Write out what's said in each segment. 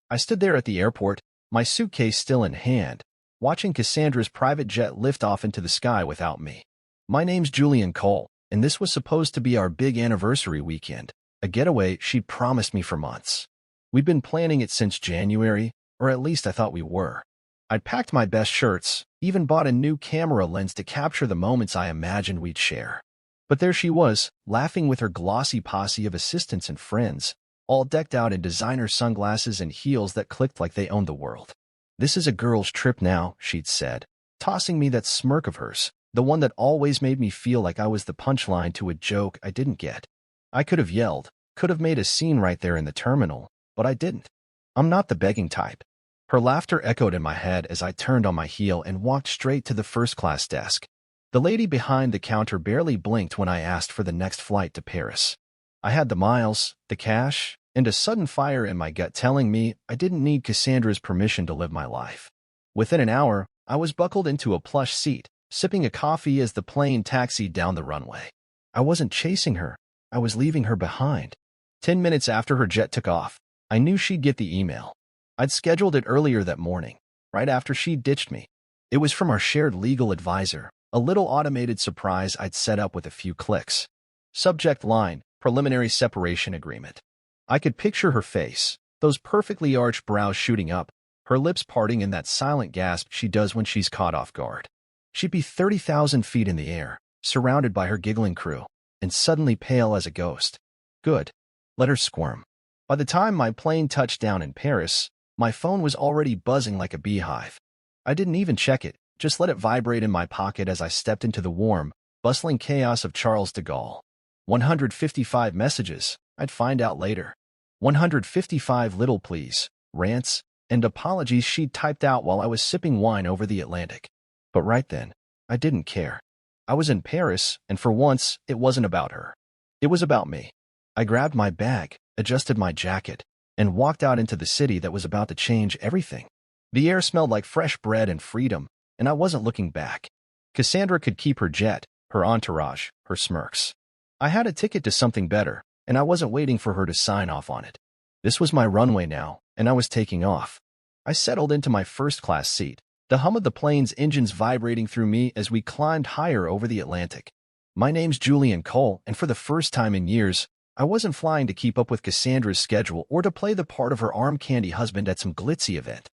I stood there at the airport, my suitcase still in hand, watching Cassandra's private jet lift off into the sky without me. My name's Julian Cole, and this was supposed to be our big anniversary weekend, a getaway she'd promised me for months. We'd been planning it since January, or at least I thought we were. I'd packed my best shirts, even bought a new camera lens to capture the moments I imagined we'd share. But there she was, laughing with her glossy posse of assistants and friends, all decked out in designer sunglasses and heels that clicked like they owned the world. "This is a girl's trip now," she'd said, tossing me that smirk of hers, the one that always made me feel like I was the punchline to a joke I didn't get. I could have yelled, could have made a scene right there in the terminal, but I didn't. I'm not the begging type. Her laughter echoed in my head as I turned on my heel and walked straight to the first-class desk. The lady behind the counter barely blinked when I asked for the next flight to Paris. I had the miles, the cash, and a sudden fire in my gut telling me I didn't need Cassandra's permission to live my life. Within an hour, I was buckled into a plush seat, sipping a coffee as the plane taxied down the runway. I wasn't chasing her. I was leaving her behind. 10 minutes after her jet took off, I knew she'd get the email. I'd scheduled it earlier that morning, right after she'd ditched me. It was from our shared legal advisor, a little automated surprise I'd set up with a few clicks. Subject line, preliminary separation agreement. I could picture her face, those perfectly arched brows shooting up, her lips parting in that silent gasp she does when she's caught off guard. She'd be 30,000 feet in the air, surrounded by her giggling crew, and suddenly pale as a ghost. Good. Let her squirm. By the time my plane touched down in Paris, my phone was already buzzing like a beehive. I didn't even check it, just let it vibrate in my pocket as I stepped into the warm, bustling chaos of Charles de Gaulle. 155 messages, I'd find out later. 155 little pleas, rants, and apologies she'd typed out while I was sipping wine over the Atlantic. But right then, I didn't care. I was in Paris, and for once, it wasn't about her. It was about me. I grabbed my bag, adjusted my jacket, and walked out into the city that was about to change everything. The air smelled like fresh bread and freedom, and I wasn't looking back. Cassandra could keep her jet, her entourage, her smirks. I had a ticket to something better, and I wasn't waiting for her to sign off on it. This was my runway now, and I was taking off. I settled into my first-class seat, the hum of the plane's engines vibrating through me as we climbed higher over the Atlantic. My name's Julian Cole, and for the first time in years, I wasn't flying to keep up with Cassandra's schedule or to play the part of her arm-candy husband at some glitzy event.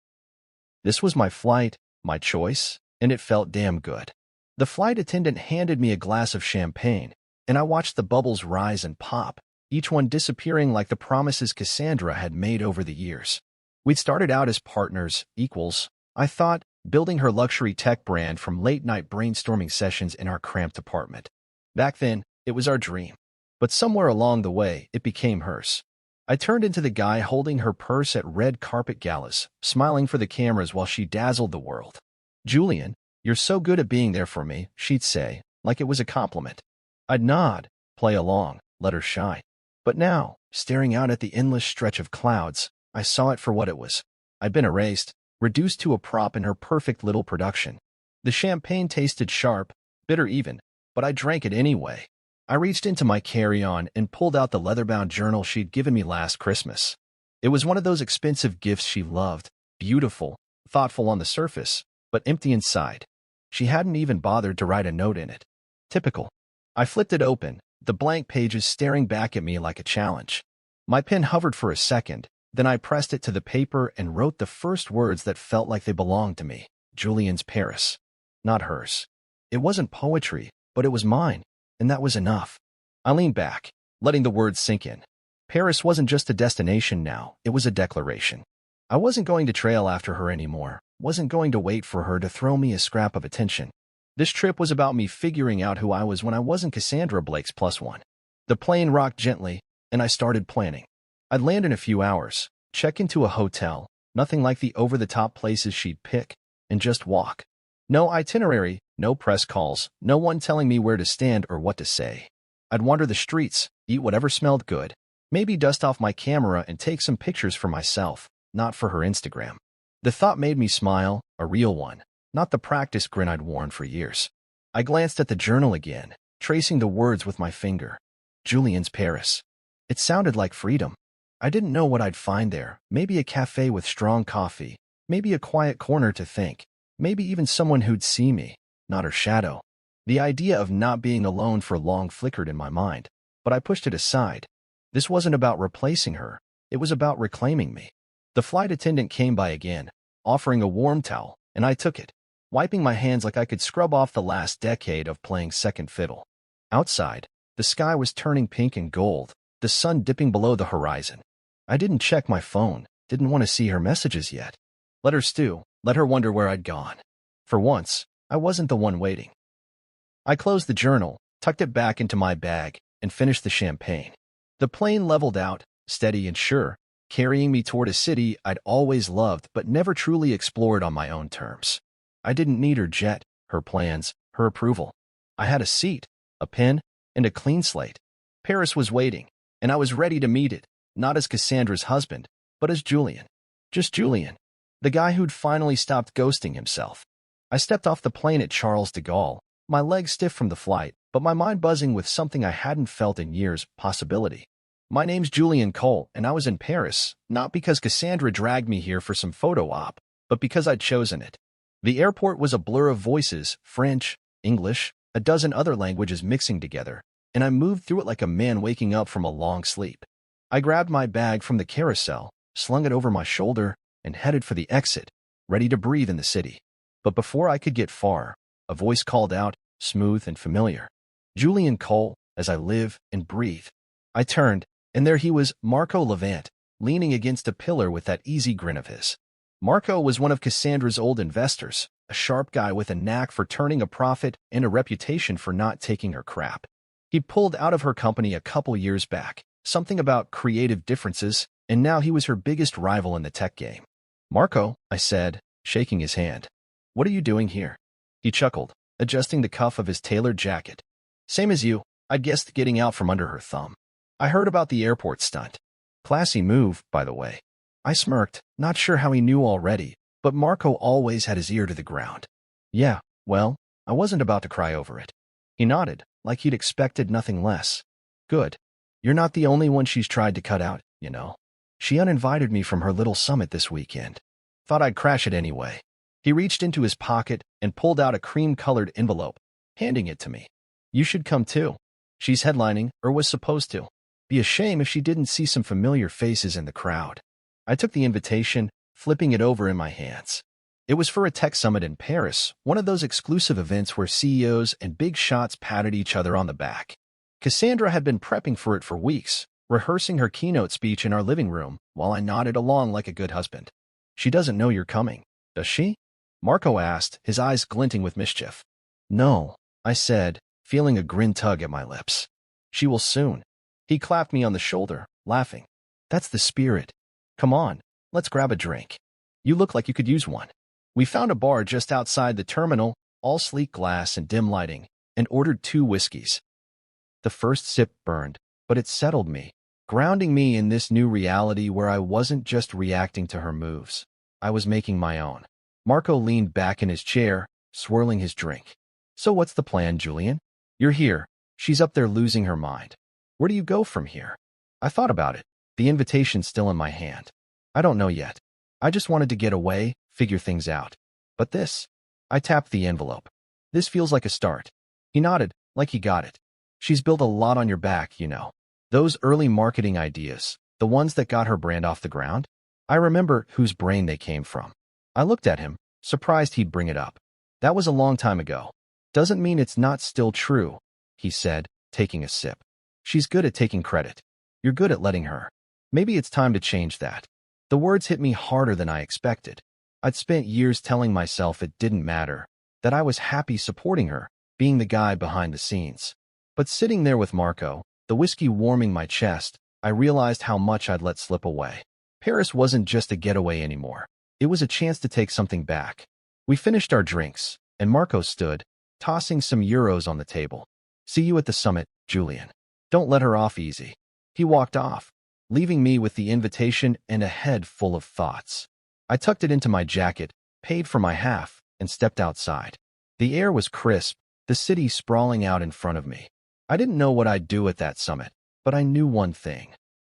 This was my flight, my choice, and it felt damn good. The flight attendant handed me a glass of champagne, and I watched the bubbles rise and pop, each one disappearing like the promises Cassandra had made over the years. We'd started out as partners, equals, I thought, building her luxury tech brand from late-night brainstorming sessions in our cramped apartment. Back then, it was our dream. But somewhere along the way, it became hers. I turned into the guy holding her purse at red carpet galas, smiling for the cameras while she dazzled the world. "Julian, you're so good at being there for me," she'd say, like it was a compliment. I'd nod, play along, let her shine. But now, staring out at the endless stretch of clouds, I saw it for what it was. I'd been erased, reduced to a prop in her perfect little production. The champagne tasted sharp, bitter even, but I drank it anyway. I reached into my carry-on and pulled out the leather-bound journal she'd given me last Christmas. It was one of those expensive gifts she loved, beautiful, thoughtful on the surface, but empty inside. She hadn't even bothered to write a note in it. Typical. I flipped it open, the blank pages staring back at me like a challenge. My pen hovered for a second, then I pressed it to the paper and wrote the first words that felt like they belonged to me. Julian's Paris. Not hers. It wasn't poetry, but it was mine. And that was enough. I leaned back, letting the words sink in. Paris wasn't just a destination now, it was a declaration. I wasn't going to trail after her anymore, wasn't going to wait for her to throw me a scrap of attention. This trip was about me figuring out who I was when I wasn't Cassandra Blake's +1. The plane rocked gently, and I started planning. I'd land in a few hours, check into a hotel, nothing like the over-the-top places she'd pick, and just walk. No itinerary, no press calls, no one telling me where to stand or what to say. I'd wander the streets, eat whatever smelled good, maybe dust off my camera and take some pictures for myself, not for her Instagram. The thought made me smile, a real one, not the practice grin I'd worn for years. I glanced at the journal again, tracing the words with my finger. Julian's Paris. It sounded like freedom. I didn't know what I'd find there. Maybe a cafe with strong coffee, maybe a quiet corner to think, maybe even someone who'd see me, not her shadow. The idea of not being alone for long flickered in my mind, but I pushed it aside. This wasn't about replacing her. It was about reclaiming me. The flight attendant came by again, offering a warm towel, and I took it, wiping my hands like I could scrub off the last decade of playing second fiddle. Outside, the sky was turning pink and gold, the sun dipping below the horizon. I didn't check my phone, didn't want to see her messages yet. Let her stew, let her wonder where I'd gone. For once, I wasn't the one waiting. I closed the journal, tucked it back into my bag, and finished the champagne. The plane leveled out, steady and sure, carrying me toward a city I'd always loved but never truly explored on my own terms. I didn't need her jet, her plans, her approval. I had a seat, a pen, and a clean slate. Paris was waiting, and I was ready to meet it, not as Cassandra's husband, but as Julian. Just Julian, the guy who'd finally stopped ghosting himself. I stepped off the plane at Charles de Gaulle, my legs stiff from the flight, but my mind buzzing with something I hadn't felt in years, possibility. My name's Julian Cole, and I was in Paris, not because Cassandra dragged me here for some photo op, but because I'd chosen it. The airport was a blur of voices, French, English, a dozen other languages mixing together, and I moved through it like a man waking up from a long sleep. I grabbed my bag from the carousel, slung it over my shoulder, and headed for the exit, ready to breathe in the city. But before I could get far, a voice called out, smooth and familiar. Julian Cole, as I live and breathe. I turned, and there he was, Marco Levant, leaning against a pillar with that easy grin of his. Marco was one of Cassandra's old investors, a sharp guy with a knack for turning a profit and a reputation for not taking her crap. He pulled out of her company a couple years back, something about creative differences, and now he was her biggest rival in the tech game. Marco, I said, shaking his hand. What are you doing here? He chuckled, adjusting the cuff of his tailored jacket. Same as you, I'd guessed getting out from under her thumb. I heard about the airport stunt. Classy move, by the way. I smirked, not sure how he knew already, but Marco always had his ear to the ground. Yeah, well, I wasn't about to cry over it. He nodded, like he'd expected nothing less. Good. You're not the only one she's tried to cut out, you know. She uninvited me from her little summit this weekend. Thought I'd crash it anyway. He reached into his pocket and pulled out a cream-colored envelope, handing it to me. You should come too. She's headlining, or was supposed to. Be a shame if she didn't see some familiar faces in the crowd. I took the invitation, flipping it over in my hands. It was for a tech summit in Paris, one of those exclusive events where CEOs and big shots patted each other on the back. Cassandra had been prepping for it for weeks, rehearsing her keynote speech in our living room, while I nodded along like a good husband. She doesn't know you're coming, does she? Marco asked, his eyes glinting with mischief. No, I said, feeling a grin tug at my lips. She will soon. He clapped me on the shoulder, laughing. That's the spirit. Come on, let's grab a drink. You look like you could use one. We found a bar just outside the terminal, all sleek glass and dim lighting, and ordered 2 whiskeys. The first sip burned, but it settled me, grounding me in this new reality where I wasn't just reacting to her moves. I was making my own. Marco leaned back in his chair, swirling his drink. So what's the plan, Julian? You're here. She's up there losing her mind. Where do you go from here? I thought about it, the invitation still in my hand. I don't know yet. I just wanted to get away, figure things out. But this, I tapped the envelope. This feels like a start. He nodded, like he got it. She's built a lot on your back, you know. Those early marketing ideas, the ones that got her brand off the ground. I remember whose brain they came from. I looked at him, surprised he'd bring it up. That was a long time ago. Doesn't mean it's not still true, he said, taking a sip. She's good at taking credit. You're good at letting her. Maybe it's time to change that. The words hit me harder than I expected. I'd spent years telling myself it didn't matter, that I was happy supporting her, being the guy behind the scenes. But sitting there with Marco, the whiskey warming my chest, I realized how much I'd let slip away. Paris wasn't just a getaway anymore. It was a chance to take something back. We finished our drinks, and Marco stood, tossing some euros on the table. See you at the summit, Julian. Don't let her off easy. He walked off, leaving me with the invitation and a head full of thoughts. I tucked it into my jacket, paid for my half, and stepped outside. The air was crisp, the city sprawling out in front of me. I didn't know what I'd do at that summit, but I knew one thing.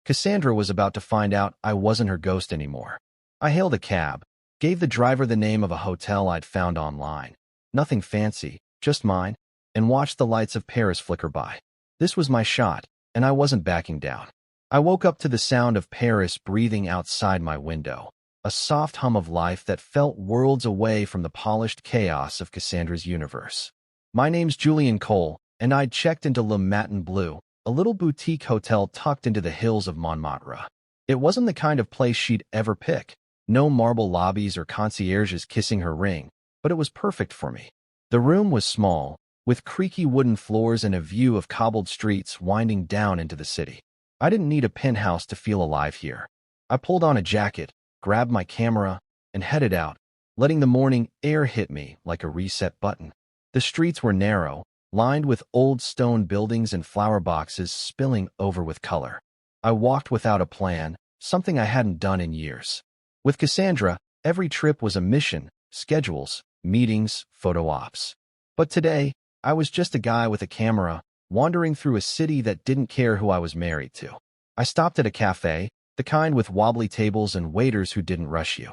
Cassandra was about to find out I wasn't her ghost anymore. I hailed a cab, gave the driver the name of a hotel I'd found online. Nothing fancy, just mine, and watched the lights of Paris flicker by. This was my shot, and I wasn't backing down. I woke up to the sound of Paris breathing outside my window, a soft hum of life that felt worlds away from the polished chaos of Cassandra's universe. My name's Julian Cole, and I'd checked into Le Matin Bleu, a little boutique hotel tucked into the hills of Montmartre. It wasn't the kind of place she'd ever pick. No marble lobbies or concierges kissing her ring, but it was perfect for me. The room was small, with creaky wooden floors and a view of cobbled streets winding down into the city. I didn't need a penthouse to feel alive here. I pulled on a jacket, grabbed my camera, and headed out, letting the morning air hit me like a reset button. The streets were narrow, lined with old stone buildings and flower boxes spilling over with color. I walked without a plan, something I hadn't done in years. With Cassandra, every trip was a mission, schedules, meetings, photo ops. But today, I was just a guy with a camera, wandering through a city that didn't care who I was married to. I stopped at a cafe, the kind with wobbly tables and waiters who didn't rush you.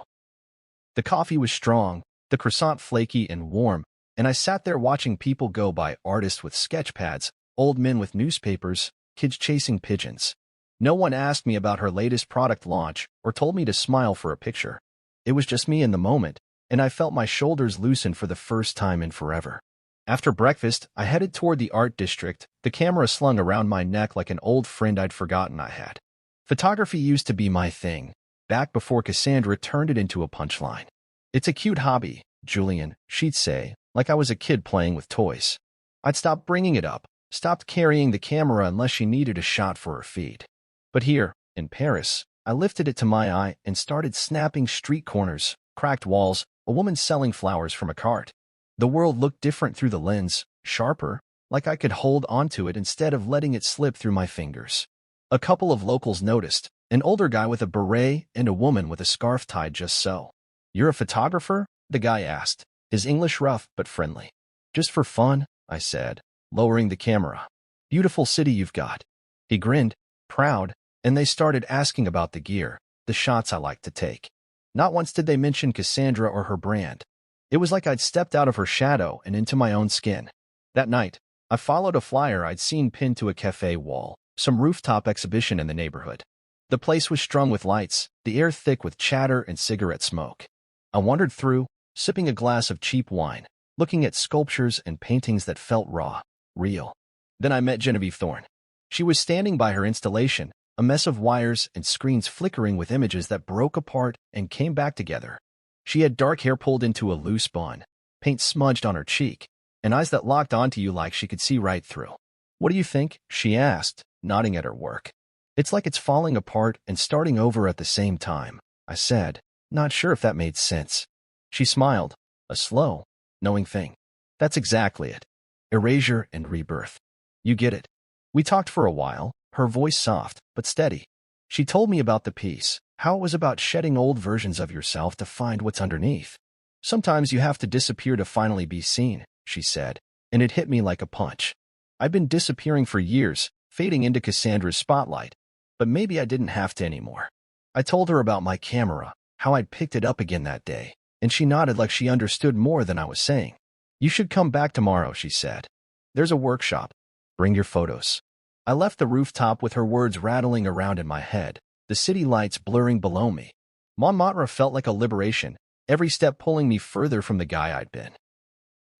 The coffee was strong, the croissant flaky and warm, and I sat there watching people go by, artists with sketch pads, old men with newspapers, kids chasing pigeons. No one asked me about her latest product launch or told me to smile for a picture. It was just me in the moment, and I felt my shoulders loosen for the first time in forever. After breakfast, I headed toward the art district, the camera slung around my neck like an old friend I'd forgotten I had. Photography used to be my thing, back before Cassandra turned it into a punchline. It's a cute hobby, Julian, she'd say, like I was a kid playing with toys. I'd stopped bringing it up, stopped carrying the camera unless she needed a shot for her feed. But here, in Paris, I lifted it to my eye and started snapping street corners, cracked walls, a woman selling flowers from a cart. The world looked different through the lens, sharper, like I could hold onto it instead of letting it slip through my fingers. A couple of locals noticed, an older guy with a beret and a woman with a scarf tied just so. "You're a photographer?" the guy asked, his English rough but friendly. "Just for fun," I said, lowering the camera. "Beautiful city you've got." He grinned, proud, and they started asking about the gear, the shots I like to take. Not once did they mention Cassandra or her brand. It was like I'd stepped out of her shadow and into my own skin. That night, I followed a flyer I'd seen pinned to a cafe wall, some rooftop exhibition in the neighborhood. The place was strung with lights, the air thick with chatter and cigarette smoke. I wandered through, sipping a glass of cheap wine, looking at sculptures and paintings that felt raw, real. Then I met Genevieve Thorne. She was standing by her installation, a mess of wires and screens flickering with images that broke apart and came back together. She had dark hair pulled into a loose bun, paint smudged on her cheek, and eyes that locked onto you like she could see right through. "What do you think?" she asked, nodding at her work. "It's like it's falling apart and starting over at the same time," I said, not sure if that made sense. She smiled, a slow, knowing thing. "That's exactly it. Erasure and rebirth. You get it." We talked for a while, her voice soft but steady. She told me about the piece, how it was about shedding old versions of yourself to find what's underneath. "Sometimes you have to disappear to finally be seen," she said, and it hit me like a punch. I'd been disappearing for years, fading into Cassandra's spotlight, but maybe I didn't have to anymore. I told her about my camera, how I'd picked it up again that day, and she nodded like she understood more than I was saying. "You should come back tomorrow," she said. "There's a workshop. Bring your photos." I left the rooftop with her words rattling around in my head, the city lights blurring below me. Montmartre felt like a liberation, every step pulling me further from the guy I'd been.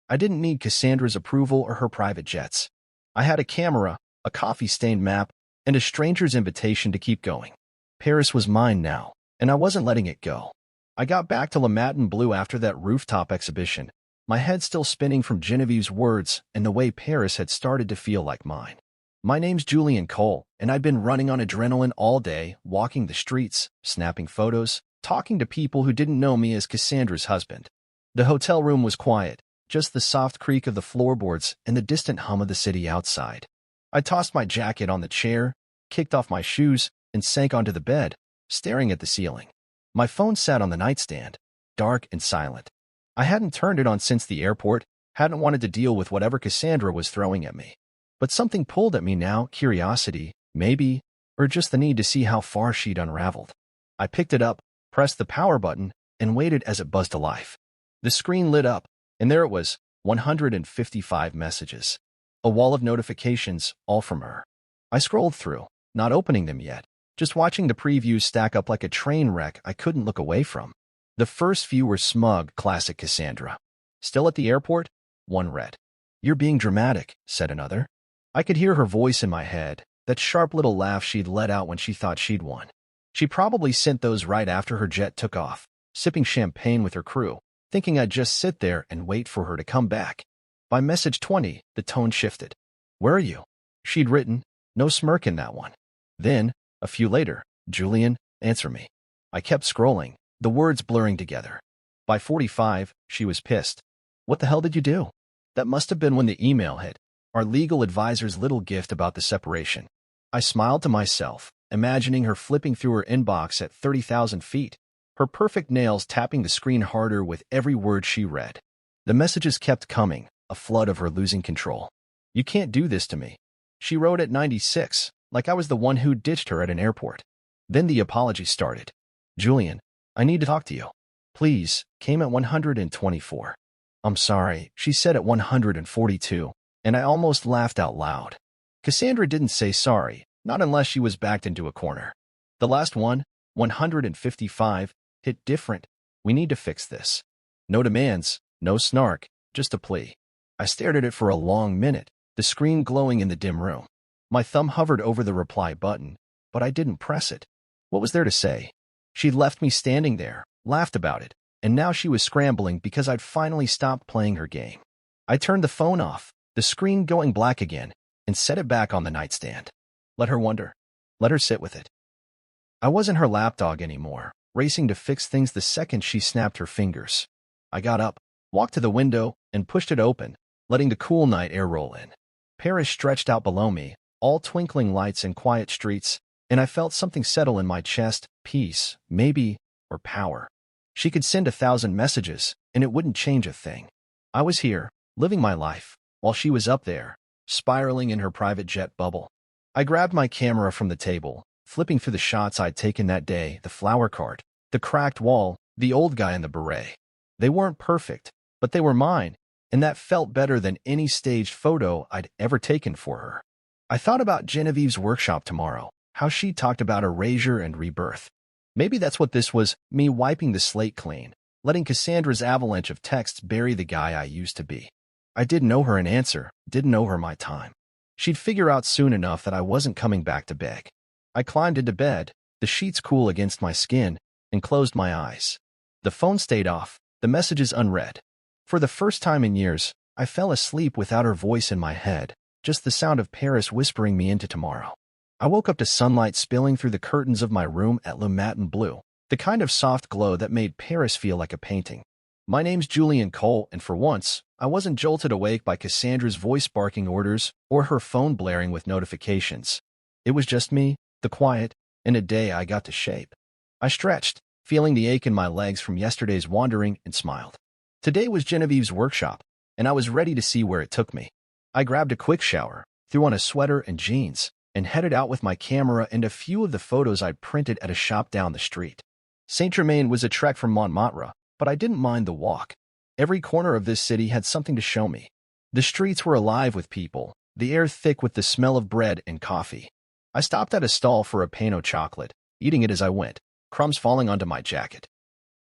I didn't need Cassandra's approval or her private jets. I had a camera, a coffee-stained map, and a stranger's invitation to keep going. Paris was mine now, and I wasn't letting it go. I got back to Le Matin Bleu after that rooftop exhibition, my head still spinning from Genevieve's words and the way Paris had started to feel like mine. My name's Julian Cole, and I'd been running on adrenaline all day, walking the streets, snapping photos, talking to people who didn't know me as Cassandra's husband. The hotel room was quiet, just the soft creak of the floorboards and the distant hum of the city outside. I tossed my jacket on the chair, kicked off my shoes, and sank onto the bed, staring at the ceiling. My phone sat on the nightstand, dark and silent. I hadn't turned it on since the airport, hadn't wanted to deal with whatever Cassandra was throwing at me. But something pulled at me now, curiosity, maybe, or just the need to see how far she'd unraveled. I picked it up, pressed the power button, and waited as it buzzed to life. The screen lit up, and there it was, 155 messages. A wall of notifications, all from her. I scrolled through, not opening them yet, just watching the previews stack up like a train wreck I couldn't look away from. The first few were smug, classic Cassandra. Still at the airport? One read. You're being dramatic, said another. I could hear her voice in my head, that sharp little laugh she'd let out when she thought she'd won. She probably sent those right after her jet took off, sipping champagne with her crew, thinking I'd just sit there and wait for her to come back. By message 20, the tone shifted. Where are you? She'd written, no smirk in that one. Then, a few later, Julian, answer me. I kept scrolling, the words blurring together. By 45, she was pissed. What the hell did you do? That must have been when the email hit, our legal advisor's little gift about the separation. I smiled to myself, imagining her flipping through her inbox at 30,000 feet, her perfect nails tapping the screen harder with every word she read. The messages kept coming, a flood of her losing control. You can't do this to me. She wrote at 96, like I was the one who ditched her at an airport. Then the apology started. Julian, I need to talk to you. Please, came at 124. I'm sorry, she said at 142, and I almost laughed out loud. Cassandra didn't say sorry, not unless she was backed into a corner. The last one, 155, hit different. We need to fix this. No demands, no snark, just a plea. I stared at it for a long minute, the screen glowing in the dim room. My thumb hovered over the reply button, but I didn't press it. What was there to say? She'd left me standing there, laughed about it, and now she was scrambling because I'd finally stopped playing her game. I turned the phone off, the screen going black again, and set it back on the nightstand. Let her wonder. Let her sit with it. I wasn't her lapdog anymore, racing to fix things the second she snapped her fingers. I got up, walked to the window, and pushed it open, letting the cool night air roll in. Paris stretched out below me, all twinkling lights and quiet streets, and I felt something settle in my chest, peace, maybe, or power. She could send 1,000 messages, and it wouldn't change a thing. I was here, living my life, while she was up there, spiraling in her private jet bubble. I grabbed my camera from the table, flipping through the shots I'd taken that day, the flower cart, the cracked wall, the old guy in the beret. They weren't perfect, but they were mine, and that felt better than any staged photo I'd ever taken for her. I thought about Genevieve's workshop tomorrow, how she talked about erasure and rebirth. Maybe that's what this was, me wiping the slate clean, letting Cassandra's avalanche of texts bury the guy I used to be. I didn't owe her an answer, didn't owe her my time. She'd figure out soon enough that I wasn't coming back to beg. I climbed into bed, the sheets cool against my skin, and closed my eyes. The phone stayed off, the messages unread. For the first time in years, I fell asleep without her voice in my head, just the sound of Paris whispering me into tomorrow. I woke up to sunlight spilling through the curtains of my room at Le Matin Bleu, the kind of soft glow that made Paris feel like a painting. My name's Julian Cole, and for once, I wasn't jolted awake by Cassandra's voice barking orders or her phone blaring with notifications. It was just me, the quiet, and a day I got to shape. I stretched, feeling the ache in my legs from yesterday's wandering, and smiled. Today was Genevieve's workshop, and I was ready to see where it took me. I grabbed a quick shower, threw on a sweater and jeans, and headed out with my camera and a few of the photos I'd printed at a shop down the street. Saint-Germain was a trek from Montmartre, but I didn't mind the walk. Every corner of this city had something to show me. The streets were alive with people, the air thick with the smell of bread and coffee. I stopped at a stall for a pain au chocolate, eating it as I went, crumbs falling onto my jacket.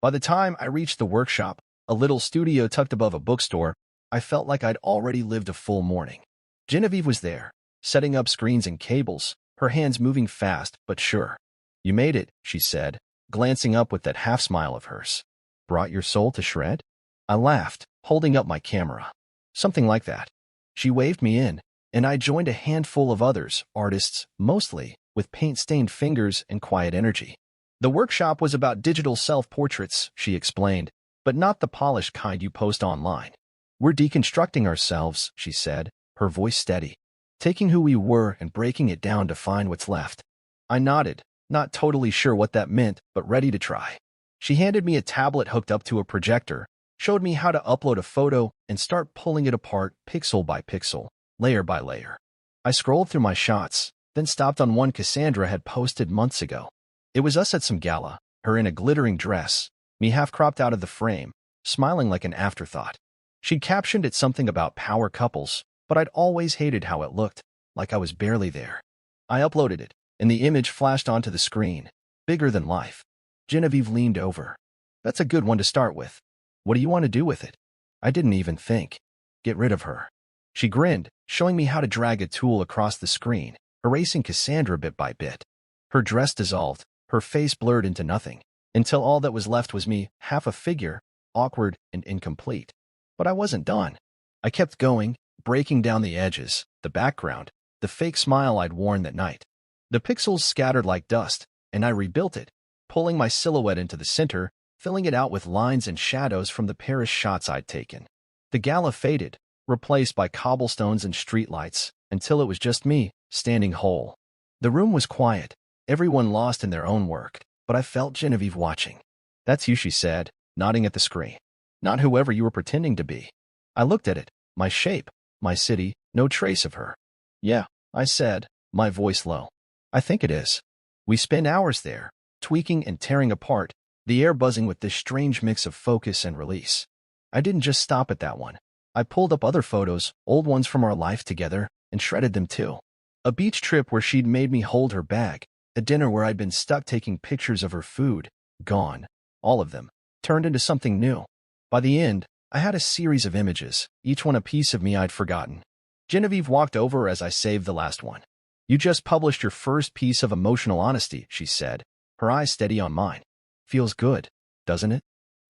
By the time I reached the workshop, a little studio tucked above a bookstore, I felt like I'd already lived a full morning. Genevieve was there, setting up screens and cables, her hands moving fast but sure. You made it, she said, glancing up with that half-smile of hers. Brought your soul to shred? I laughed, holding up my camera. Something like that. She waved me in, and I joined a handful of others, artists, mostly, with paint-stained fingers and quiet energy. The workshop was about digital self-portraits, she explained, but not the polished kind you post online. We're deconstructing ourselves, she said, her voice steady, taking who we were and breaking it down to find what's left. I nodded, not totally sure what that meant, but ready to try. She handed me a tablet hooked up to a projector, showed me how to upload a photo and start pulling it apart pixel by pixel, layer by layer. I scrolled through my shots, then stopped on one Cassandra had posted months ago. It was us at some gala, her in a glittering dress, me half cropped out of the frame, smiling like an afterthought. She'd captioned it something about power couples, but I'd always hated how it looked, like I was barely there. I uploaded it, and the image flashed onto the screen, bigger than life. Genevieve leaned over. That's a good one to start with. What do you want to do with it? I didn't even think. Get rid of her. She grinned, showing me how to drag a tool across the screen, erasing Cassandra bit by bit. Her dress dissolved, her face blurred into nothing, until all that was left was me, half a figure, awkward and incomplete. But I wasn't done. I kept going, breaking down the edges, the background, the fake smile I'd worn that night. The pixels scattered like dust, and I rebuilt it, pulling my silhouette into the center, filling it out with lines and shadows from the Paris shots I'd taken. The gala faded, replaced by cobblestones and streetlights, until it was just me, standing whole. The room was quiet, everyone lost in their own work, but I felt Genevieve watching. That's you, she said, nodding at the screen. Not whoever you were pretending to be. I looked at it, my shape, my city, no trace of her. Yeah, I said, my voice low. I think it is. We spent hours there, tweaking and tearing apart, the air buzzing with this strange mix of focus and release. I didn't just stop at that one. I pulled up other photos, old ones from our life together, and shredded them too. A beach trip where she'd made me hold her bag, a dinner where I'd been stuck taking pictures of her food, gone. All of them, turned into something new. By the end, I had a series of images, each one a piece of me I'd forgotten. Genevieve walked over as I saved the last one. You just published your first piece of emotional honesty, she said, her eyes steady on mine. Feels good, doesn't it?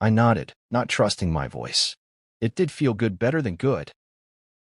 I nodded, not trusting my voice. It did feel good, better than good.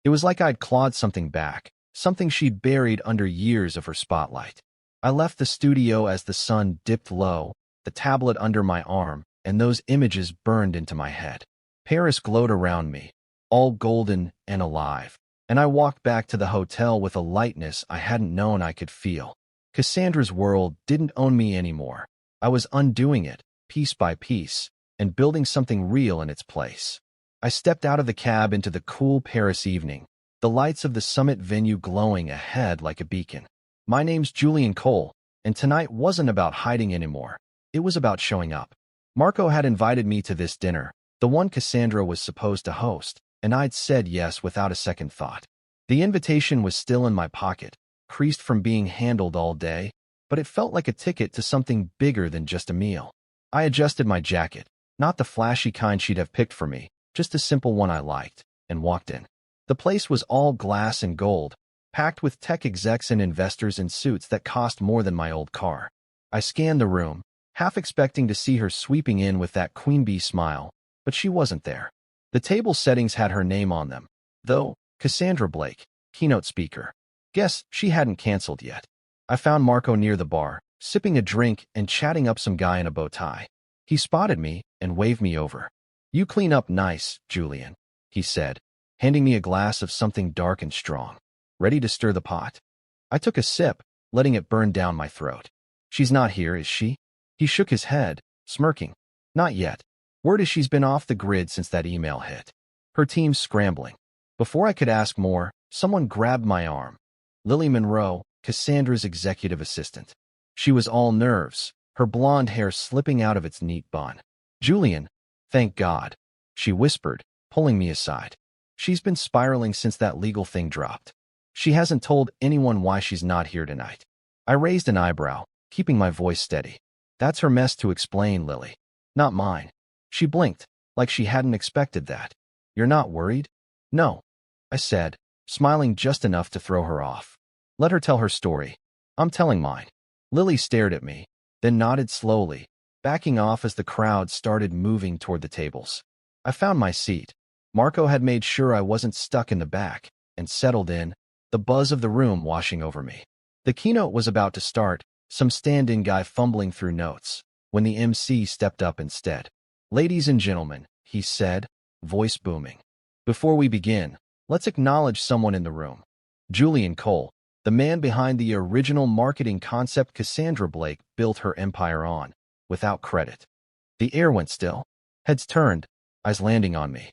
It was like I'd clawed something back, something she'd buried under years of her spotlight. I left the studio as the sun dipped low, the tablet under my arm, and those images burned into my head. Paris glowed around me, all golden and alive, and I walked back to the hotel with a lightness I hadn't known I could feel. Cassandra's world didn't own me anymore. I was undoing it, piece by piece, and building something real in its place. I stepped out of the cab into the cool Paris evening, the lights of the summit venue glowing ahead like a beacon. My name's Julian Cole, and tonight wasn't about hiding anymore. It was about showing up. Marco had invited me to this dinner, the one Cassandra was supposed to host, and I'd said yes without a second thought. The invitation was still in my pocket, creased from being handled all day, but it felt like a ticket to something bigger than just a meal. I adjusted my jacket, not the flashy kind she'd have picked for me, just a simple one I liked, and walked in. The place was all glass and gold, packed with tech execs and investors in suits that cost more than my old car. I scanned the room, half expecting to see her sweeping in with that queen bee smile, but she wasn't there. The table settings had her name on them, though, Cassandra Blake, keynote speaker. Guess she hadn't canceled yet. I found Marco near the bar, sipping a drink and chatting up some guy in a bow tie. He spotted me and waved me over. You clean up nice, Julian, he said, handing me a glass of something dark and strong. Ready to stir the pot? I took a sip, letting it burn down my throat. She's not here, is she? He shook his head, smirking. Not yet. Word is she's been off the grid since that email hit. Her team's scrambling. Before I could ask more, someone grabbed my arm. Lily Monroe, Cassandra's executive assistant. She was all nerves, her blonde hair slipping out of its neat bun. Julian, thank God, she whispered, pulling me aside. She's been spiraling since that legal thing dropped. She hasn't told anyone why she's not here tonight. I raised an eyebrow, keeping my voice steady. That's her mess to explain, Lily. Not mine. She blinked, like she hadn't expected that. You're not worried? No, I said, smiling just enough to throw her off. Let her tell her story. I'm telling mine. Lily stared at me, then nodded slowly, backing off as the crowd started moving toward the tables. I found my seat. Marco had made sure I wasn't stuck in the back, and settled in, the buzz of the room washing over me. The keynote was about to start, some stand-in guy fumbling through notes, when the MC stepped up instead. Ladies and gentlemen, he said, voice booming. Before we begin, let's acknowledge someone in the room. Julian Cole, the man behind the original marketing concept Cassandra Blake built her empire on, without credit. The air went still. Heads turned, eyes landing on me.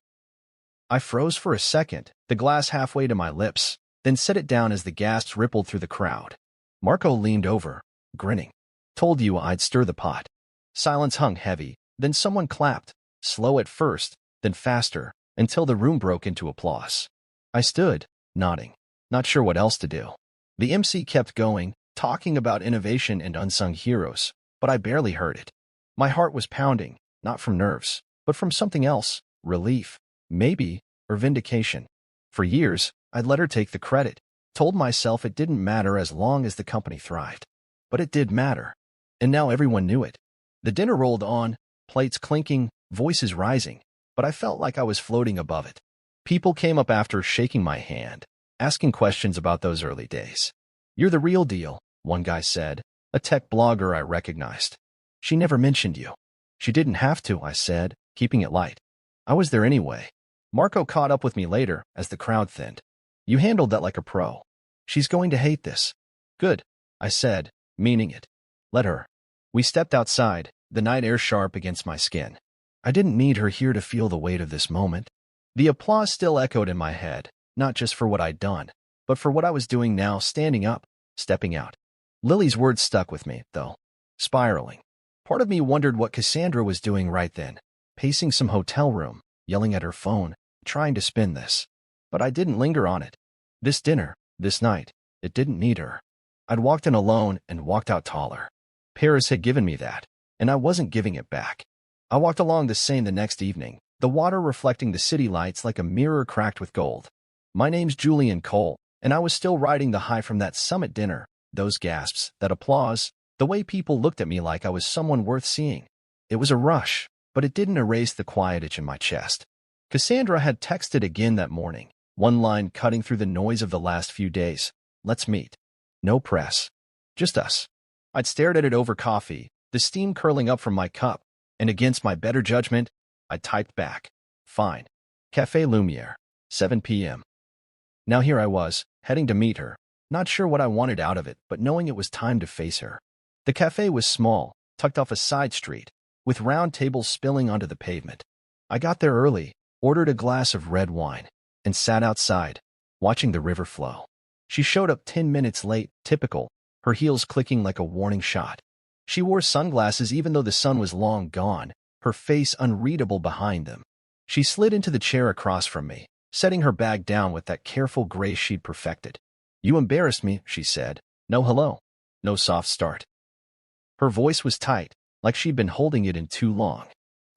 I froze for a second, the glass halfway to my lips, then set it down as the gasps rippled through the crowd. Marco leaned over, grinning. Told you I'd stir the pot. Silence hung heavy, then someone clapped, slow at first, then faster, until the room broke into applause. I stood, nodding, not sure what else to do. The MC kept going, talking about innovation and unsung heroes, but I barely heard it. My heart was pounding, not from nerves, but from something else, relief, maybe, or vindication. For years, I'd let her take the credit, told myself it didn't matter as long as the company thrived. But it did matter, and now everyone knew it. The dinner rolled on, plates clinking, voices rising, but I felt like I was floating above it. People came up after, shaking my hand, asking questions about those early days. You're the real deal, one guy said, a tech blogger I recognized. She never mentioned you. She didn't have to, I said, keeping it light. I was there anyway. Marco caught up with me later as the crowd thinned. You handled that like a pro. She's going to hate this. Good, I said, meaning it. Let her. We stepped outside, the night air sharp against my skin. I didn't need her here to feel the weight of this moment. The applause still echoed in my head, not just for what I'd done, but for what I was doing now, standing up, stepping out. Lily's words stuck with me, though. Spiraling. Part of me wondered what Cassandra was doing right then, pacing some hotel room, yelling at her phone, trying to spin this. But I didn't linger on it. This dinner, this night, it didn't need her. I'd walked in alone and walked out taller. Paris had given me that, and I wasn't giving it back. I walked along the Seine the next evening, the water reflecting the city lights like a mirror cracked with gold. My name's Julian Cole, and I was still riding the high from that summit dinner, those gasps, that applause, the way people looked at me like I was someone worth seeing. It was a rush, but it didn't erase the quiet itch in my chest. Cassandra had texted again that morning, one line cutting through the noise of the last few days. Let's meet. No press. Just us. I'd stared at it over coffee, the steam curling up from my cup, and against my better judgment, I typed back. Fine. Café Lumière. 7 p.m. Now here I was, heading to meet her, not sure what I wanted out of it, but knowing it was time to face her. The cafe was small, tucked off a side street, with round tables spilling onto the pavement. I got there early, ordered a glass of red wine, and sat outside, watching the river flow. She showed up 10 minutes late, typical, her heels clicking like a warning shot. She wore sunglasses even though the sun was long gone, her face unreadable behind them. She slid into the chair across from me, setting her bag down with that careful grace she'd perfected. You embarrassed me, she said. No hello. No soft start. Her voice was tight, like she'd been holding it in too long.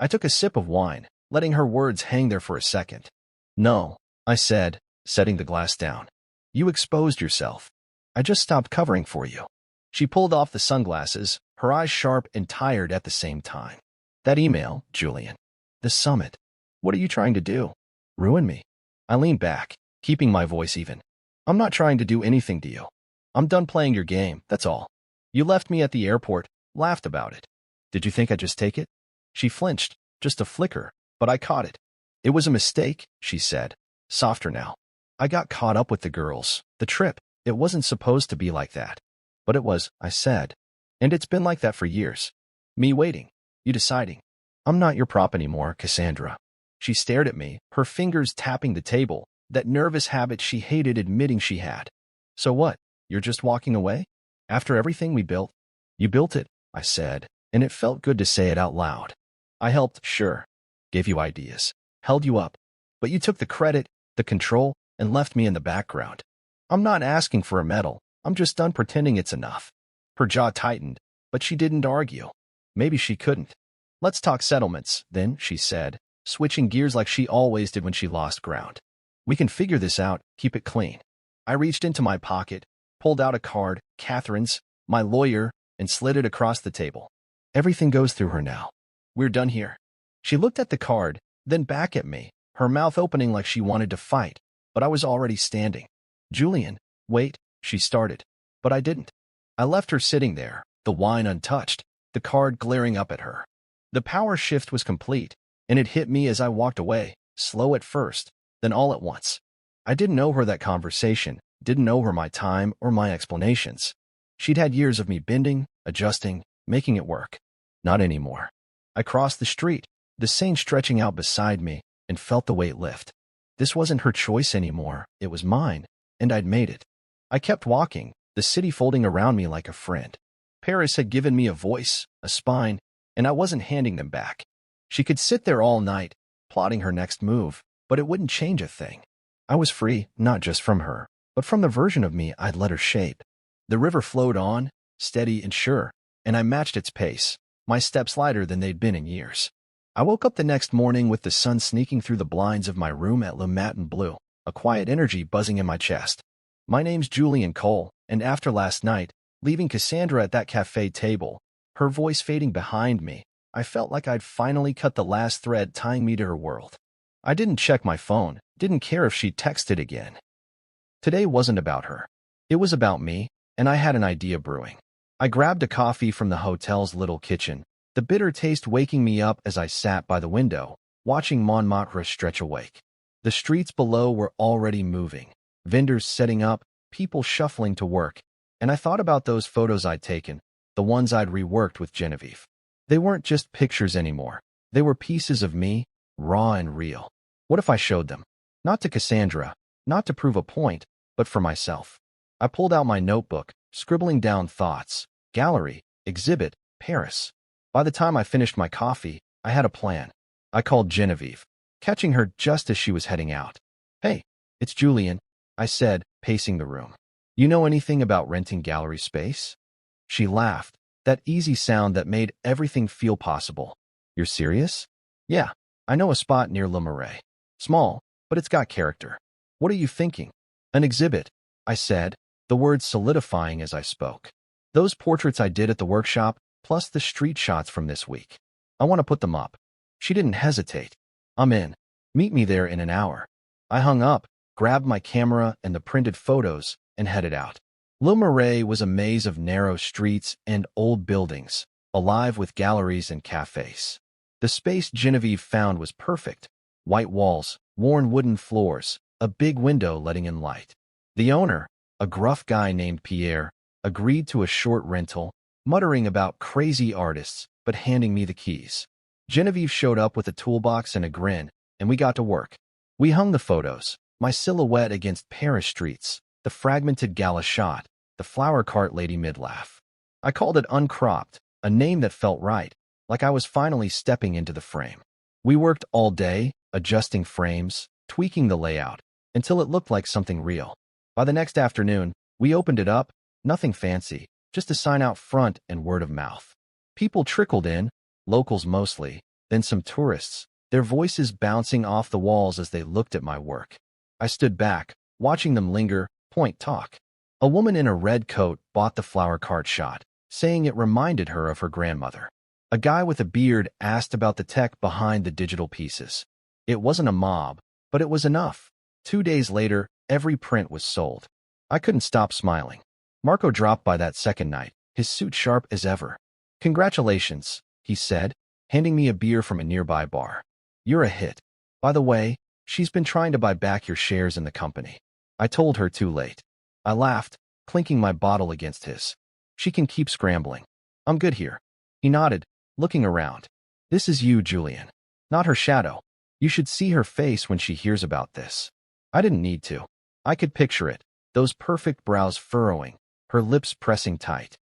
I took a sip of wine, letting her words hang there for a second. No, I said, setting the glass down. You exposed yourself. I just stopped covering for you. She pulled off the sunglasses, her eyes sharp and tired at the same time. That email, Julian. The summit. What are you trying to do? Ruin me? I leaned back, keeping my voice even. I'm not trying to do anything to you. I'm done playing your game, that's all. You left me at the airport, laughed about it. Did you think I'd just take it? She flinched, just a flicker, but I caught it. It was a mistake, she said, softer now. I got caught up with the girls, the trip. It wasn't supposed to be like that. But it was, I said. And it's been like that for years. Me waiting. You deciding. I'm not your prop anymore, Cassandra. She stared at me, her fingers tapping the table, that nervous habit she hated admitting she had. So what? You're just walking away? After everything we built? You built it, I said, and it felt good to say it out loud. I helped, sure. Gave you ideas. Held you up. But you took the credit, the control, and left me in the background. I'm not asking for a medal. I'm just done pretending it's enough. Her jaw tightened, but she didn't argue. Maybe she couldn't. Let's talk settlements, then, she said, switching gears like she always did when she lost ground. We can figure this out, keep it clean. I reached into my pocket, pulled out a card, Catherine's, my lawyer, and slid it across the table. Everything goes through her now. We're done here. She looked at the card, then back at me, her mouth opening like she wanted to fight, but I was already standing. Julian, wait, she started, but I didn't. I left her sitting there, the wine untouched, the card glaring up at her. The power shift was complete, and it hit me as I walked away, slow at first, then all at once. I didn't owe her that conversation, didn't owe her my time or my explanations. She'd had years of me bending, adjusting, making it work. Not anymore. I crossed the street, the Seine stretching out beside me, and felt the weight lift. This wasn't her choice anymore, it was mine, and I'd made it. I kept walking, the city folding around me like a friend. Paris had given me a voice, a spine, and I wasn't handing them back. She could sit there all night, plotting her next move, but it wouldn't change a thing. I was free, not just from her, but from the version of me I'd let her shape. The river flowed on, steady and sure, and I matched its pace, my steps lighter than they'd been in years. I woke up the next morning with the sun sneaking through the blinds of my room at Le Matin Bleu, a quiet energy buzzing in my chest. My name's Julian Cole, and after last night, leaving Cassandra at that cafe table, her voice fading behind me, I felt like I'd finally cut the last thread tying me to her world. I didn't check my phone, didn't care if she texted again. Today wasn't about her. It was about me, and I had an idea brewing. I grabbed a coffee from the hotel's little kitchen, the bitter taste waking me up as I sat by the window, watching Montmartre stretch awake. The streets below were already moving, vendors setting up, people shuffling to work, and I thought about those photos I'd taken, the ones I'd reworked with Genevieve. They weren't just pictures anymore. They were pieces of me, raw and real. What if I showed them? Not to Cassandra, not to prove a point, but for myself. I pulled out my notebook, scribbling down thoughts. Gallery, exhibit, Paris. By the time I finished my coffee, I had a plan. I called Genevieve, catching her just as she was heading out. "Hey, it's Julian," I said, pacing the room. "You know anything about renting gallery space?" She laughed, that easy sound that made everything feel possible. "You're serious?" "Yeah, I know a spot near Le Marais. Small, but it's got character." "What are you thinking?" "An exhibit," I said, the words solidifying as I spoke. "Those portraits I did at the workshop, plus the street shots from this week. I want to put them up." She didn't hesitate. "I'm in. Meet me there in an hour." I hung up, grabbed my camera and the printed photos, and headed out. Le Marais was a maze of narrow streets and old buildings, alive with galleries and cafes. The space Genevieve found was perfect. White walls, worn wooden floors, a big window letting in light. The owner, a gruff guy named Pierre, agreed to a short rental, muttering about crazy artists, but handing me the keys. Genevieve showed up with a toolbox and a grin, and we got to work. We hung the photos, my silhouette against Paris streets, the fragmented gala shot, the flower cart lady mid-laugh. I called it Uncropped, a name that felt right, like I was finally stepping into the frame. We worked all day, adjusting frames, tweaking the layout, until it looked like something real. By the next afternoon, we opened it up, nothing fancy, just a sign out front and word of mouth. People trickled in, locals mostly, then some tourists, their voices bouncing off the walls as they looked at my work. I stood back, watching them linger, point talk. A woman in a red coat bought the flower cart shot, saying it reminded her of her grandmother. A guy with a beard asked about the tech behind the digital pieces. It wasn't a mob, but it was enough. 2 days later, every print was sold. I couldn't stop smiling. Marco dropped by that second night, his suit sharp as ever. "Congratulations," he said, handing me a beer from a nearby bar. "You're a hit. By the way, she's been trying to buy back your shares in the company." I told her too late. I laughed, clinking my bottle against his. "She can keep scrambling. I'm good here." He nodded, looking around. "This is you, Julian. Not her shadow. You should see her face when she hears about this." I didn't need to. I could picture it, those perfect brows furrowing, her lips pressing tight.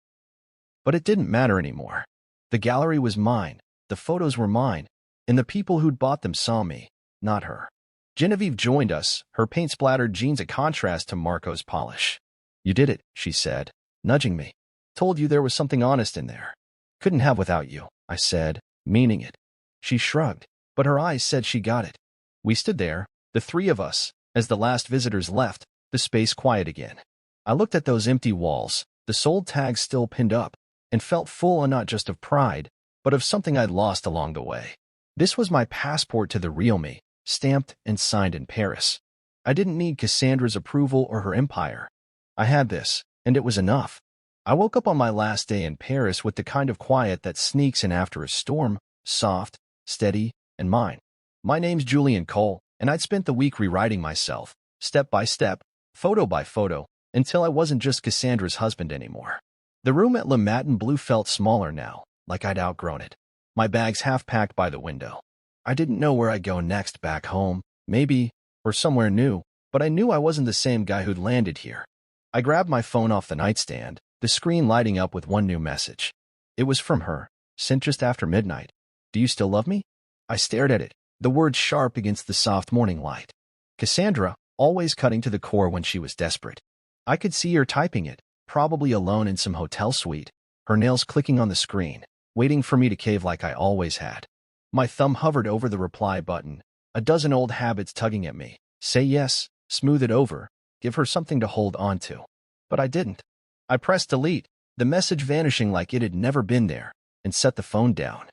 But it didn't matter anymore. The gallery was mine, the photos were mine, and the people who'd bought them saw me, not her. Genevieve joined us, her paint-splattered jeans a contrast to Marco's polish. "You did it," she said, nudging me. "Told you there was something honest in there." "Couldn't have without you," I said, meaning it. She shrugged, but her eyes said she got it. We stood there, the three of us, as the last visitors left, the space quiet again. I looked at those empty walls, the sold tags still pinned up, and felt full not just of pride, but of something I'd lost along the way. This was my passport to the real me, stamped and signed in Paris. I didn't need Cassandra's approval or her empire. I had this, and it was enough. I woke up on my last day in Paris with the kind of quiet that sneaks in after a storm, soft, steady, and mine. My name's Julian Cole, and I'd spent the week rewriting myself, step by step, photo by photo, until I wasn't just Cassandra's husband anymore. The room at Le Matin Bleu felt smaller now, like I'd outgrown it. My bags half-packed by the window. I didn't know where I'd go next, back home, maybe, or somewhere new, but I knew I wasn't the same guy who'd landed here. I grabbed my phone off the nightstand, the screen lighting up with one new message. It was from her, sent just after midnight. Do you still love me? I stared at it, the words sharp against the soft morning light. Cassandra, always cutting to the core when she was desperate. I could see her typing it, probably alone in some hotel suite, her nails clicking on the screen, waiting for me to cave like I always had. My thumb hovered over the reply button, a dozen old habits tugging at me. Say yes, smooth it over, give her something to hold on to. But I didn't. I pressed delete, the message vanishing like it had never been there, and set the phone down.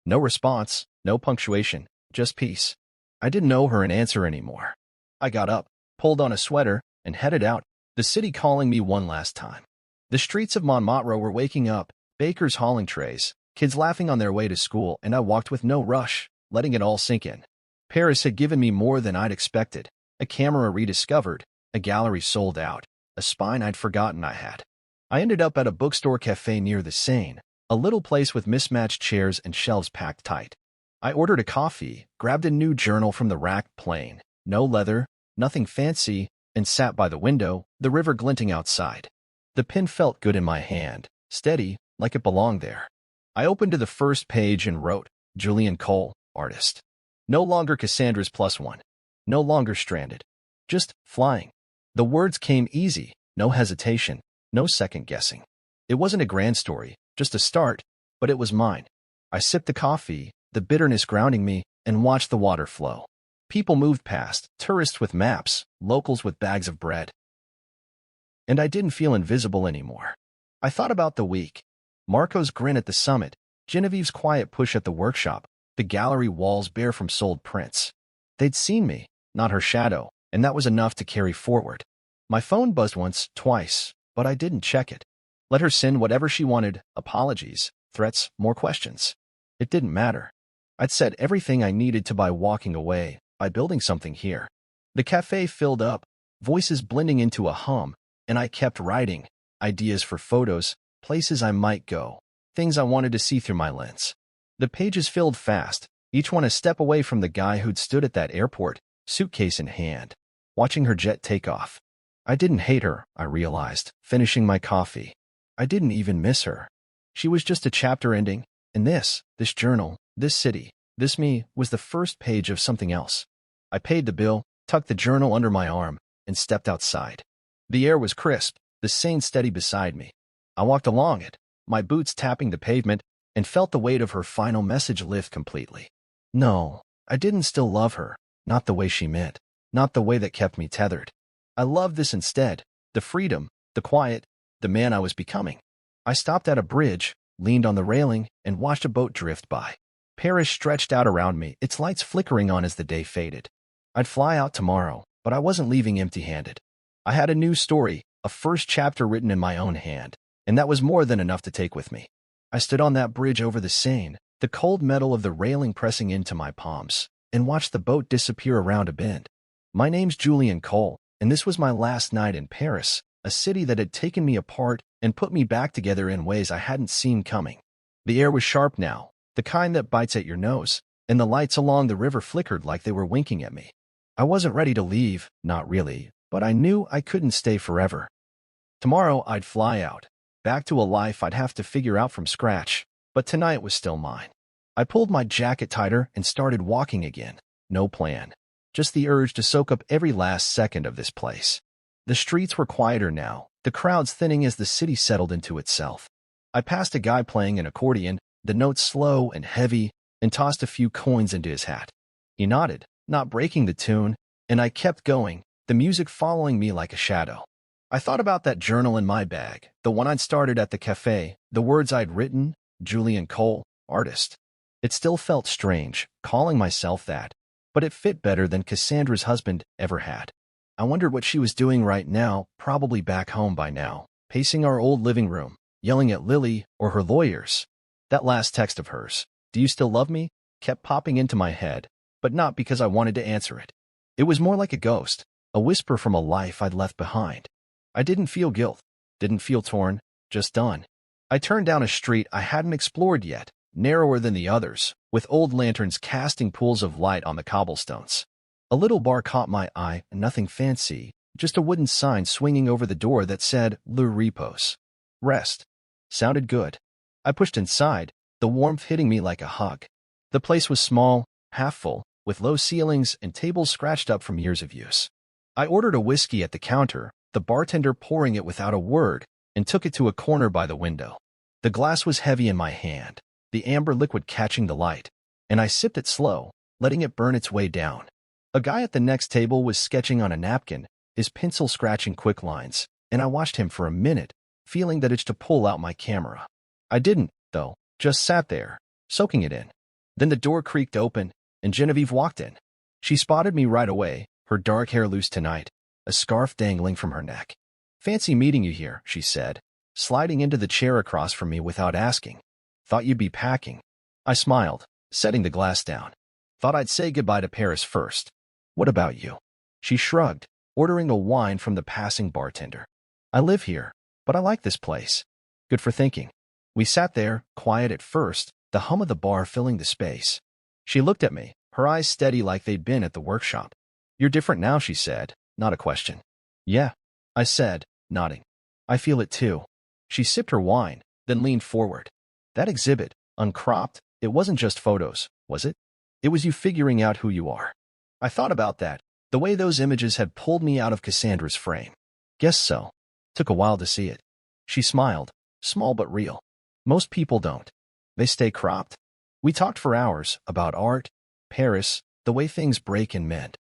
No response, no punctuation, just peace. I didn't owe her an answer anymore. I got up, pulled on a sweater, and headed out, the city calling me one last time. The streets of Montmartre were waking up, bakers hauling trays, kids laughing on their way to school, and I walked with no rush, letting it all sink in. Paris had given me more than I'd expected. A camera rediscovered, a gallery sold out, a spine I'd forgotten I had. I ended up at a bookstore cafe near the Seine, a little place with mismatched chairs and shelves packed tight. I ordered a coffee, grabbed a new journal from the rack, plain, no leather, nothing fancy, and sat by the window, the river glinting outside. The pen felt good in my hand, steady, like it belonged there. I opened to the first page and wrote, Julian Cole, artist. No longer Cassandra's +1. No longer stranded. Just flying. The words came easy, no hesitation, no second guessing. It wasn't a grand story, just a start, but it was mine. I sipped the coffee, the bitterness grounding me, and watched the water flow. People moved past, tourists with maps, locals with bags of bread. And I didn't feel invisible anymore. I thought about the week. Marco's grin at the summit, Genevieve's quiet push at the workshop, the gallery walls bare from sold prints. They'd seen me, not her shadow, and that was enough to carry forward. My phone buzzed once, twice, but I didn't check it. Let her send whatever she wanted, apologies, threats, more questions. It didn't matter. I'd said everything I needed to by walking away, by building something here. The cafe filled up, voices blending into a hum, and I kept writing, ideas for photos, places I might go, things I wanted to see through my lens. The pages filled fast, each one a step away from the guy who'd stood at that airport, suitcase in hand, watching her jet take off. I didn't hate her, I realized, finishing my coffee. I didn't even miss her. She was just a chapter ending, and this journal, this city, this me, was the first page of something else. I paid the bill, tucked the journal under my arm, and stepped outside. The air was crisp, the Seine steady beside me. I walked along it, my boots tapping the pavement, and felt the weight of her final message lift completely. No, I didn't still love her, not the way she meant, not the way that kept me tethered. I loved this instead, the freedom, the quiet, the man I was becoming. I stopped at a bridge, leaned on the railing, and watched a boat drift by. Paris stretched out around me, its lights flickering on as the day faded. I'd fly out tomorrow, but I wasn't leaving empty-handed. I had a new story, a first chapter written in my own hand, and that was more than enough to take with me. I stood on that bridge over the Seine, the cold metal of the railing pressing into my palms, and watched the boat disappear around a bend. My name's Julian Cole, and this was my last night in Paris, a city that had taken me apart and put me back together in ways I hadn't seen coming. The air was sharp now, the kind that bites at your nose, and the lights along the river flickered like they were winking at me. I wasn't ready to leave, not really, but I knew I couldn't stay forever. Tomorrow I'd fly out, back to a life I'd have to figure out from scratch, but tonight was still mine. I pulled my jacket tighter and started walking again. No plan, just the urge to soak up every last second of this place. The streets were quieter now, the crowds thinning as the city settled into itself. I passed a guy playing an accordion, the notes slow and heavy, and tossed a few coins into his hat. He nodded, not breaking the tune, and I kept going, the music following me like a shadow. I thought about that journal in my bag, the one I'd started at the cafe, the words I'd written, Julian Cole, artist. It still felt strange, calling myself that, but it fit better than Cassandra's husband ever had. I wondered what she was doing right now, probably back home by now, pacing our old living room, yelling at Lily or her lawyers. That last text of hers, "Do you still love me?" kept popping into my head, but not because I wanted to answer it. It was more like a ghost, a whisper from a life I'd left behind. I didn't feel guilt, didn't feel torn, just done. I turned down a street I hadn't explored yet, narrower than the others, with old lanterns casting pools of light on the cobblestones. A little bar caught my eye, nothing fancy, just a wooden sign swinging over the door that said Le Repos. Rest. Sounded good. I pushed inside, the warmth hitting me like a hug. The place was small, half full, with low ceilings and tables scratched up from years of use. I ordered a whiskey at the counter, the bartender pouring it without a word, and took it to a corner by the window. The glass was heavy in my hand, the amber liquid catching the light, and I sipped it slow, letting it burn its way down. A guy at the next table was sketching on a napkin, his pencil scratching quick lines, and I watched him for a minute, feeling the itch to pull out my camera. I didn't, though, just sat there, soaking it in. Then the door creaked open, and Genevieve walked in. She spotted me right away, her dark hair loose tonight, a scarf dangling from her neck. "Fancy meeting you here," she said, sliding into the chair across from me without asking. "Thought you'd be packing." I smiled, setting the glass down. "Thought I'd say goodbye to Paris first. What about you?" She shrugged, ordering a wine from the passing bartender. "I live here, but I like this place." "Good for thinking." We sat there, quiet at first, the hum of the bar filling the space. She looked at me, her eyes steady like they'd been at the workshop. "You're different now," she said, not a question. "Yeah," I said, nodding. "I feel it too." She sipped her wine, then leaned forward. "That exhibit, uncropped, it wasn't just photos, was it? It was you figuring out who you are." I thought about that, the way those images had pulled me out of Cassandra's frame. "Guess so. Took a while to see it." She smiled, small but real. "Most people don't. They stay cropped." We talked for hours about art, Paris, the way things break and mend.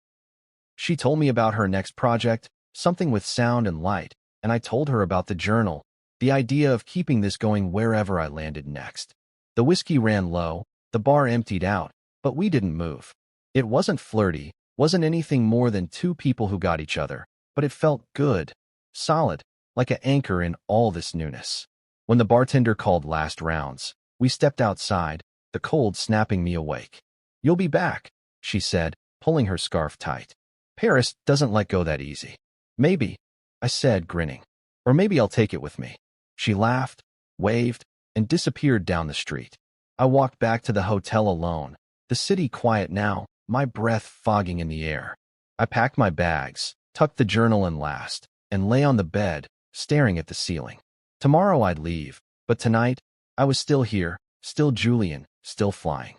She told me about her next project, something with sound and light, and I told her about the journal, the idea of keeping this going wherever I landed next. The whiskey ran low, the bar emptied out, but we didn't move. It wasn't flirty, wasn't anything more than two people who got each other, but it felt good, solid, like an anchor in all this newness. When the bartender called last rounds, we stepped outside, the cold snapping me awake. "You'll be back," she said, pulling her scarf tight. "Paris doesn't let go that easy." "Maybe," I said, grinning. "Or maybe I'll take it with me." She laughed, waved, and disappeared down the street. I walked back to the hotel alone, the city quiet now, my breath fogging in the air. I packed my bags, tucked the journal in last, and lay on the bed, staring at the ceiling. Tomorrow I'd leave, but tonight, I was still here, still Julian, still flying.